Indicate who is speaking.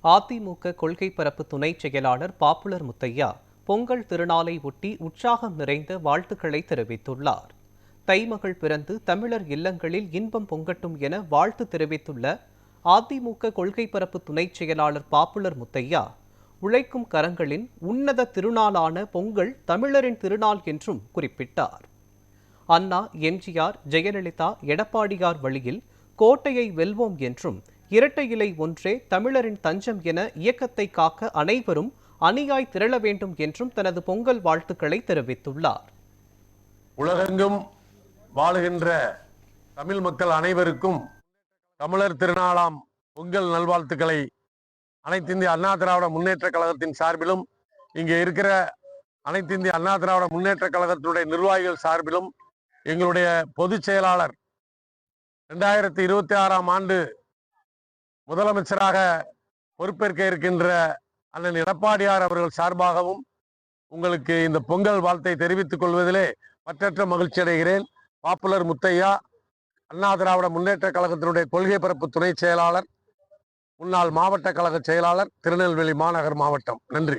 Speaker 1: அதிமுக கொள்கை பரப்பு துணை செயலாளர் பாப்புலர் முத்தையா பொங்கல் திருநாளை ஒட்டி உற்சாகம் நிறைந்த வாழ்த்துக்களை தெரிவித்துள்ளார். தைமகள் பிறந்து தமிழர் இல்லங்களில் இன்பம் பொங்கட்டும் என வாழ்த்து தெரிவித்துள்ள அதிமுக கொள்கை பரப்பு துணை செயலாளர் பாப்புலர் முத்தையா, உழைக்கும் கரங்களின் உன்னத திருநாளான பொங்கல் தமிழரின் திருநாள் என்றும் குறிப்பிட்டார். அண்ணா, எம்ஜிஆர், ஜெயலலிதா, எடப்பாடியார் வழியில் கோட்டையை வெல்வோம் என்றும், இரட்டை இலை ஒன்றே தமிழரின் தஞ்சம் என இயக்கத்தை காக்க அனைவரும் அணியாய் திரள வேண்டும் என்றும் தனது பொங்கல் வாழ்த்துக்களை தெரிவித்துள்ளார்.
Speaker 2: உலகெங்கும் வாழுகின்ற தமிழ் மக்கள் அனைவருக்கும் தமிழர் திருநாளாம் பொங்கல் நல்வாழ்த்துக்களை அனைத்து இந்திய அண்ணா திராவிட முன்னேற்ற கழகத்தின் சார்பிலும், இங்கே இருக்கிற அனைத்து இந்திய அண்ணா திராவிட முன்னேற்ற கழகத்தினுடைய நிர்வாகிகள் சார்பிலும், எங்களுடைய பொதுச் செயலாளர் 2026ஆம் ஆண்டு முதலமைச்சராக பொறுப்பேற்க இருக்கின்ற அண்ணன் எடப்பாடியார் அவர்கள் சார்பாகவும் உங்களுக்கு இந்த பொங்கல் வாழ்த்தை தெரிவித்துக் கொள்வதிலே மற்றற்ற மகிழ்ச்சி அடைகிறேன். பாப்புலர் முத்தையா, அண்ணா திராவிட முன்னேற்ற கழகத்தினுடைய கொள்கை பரப்பு துணை செயலாளர், முன்னாள் மாவட்ட கழக செயலாளர், திருநெல்வேலி மாநகர் மாவட்டம். நன்றி.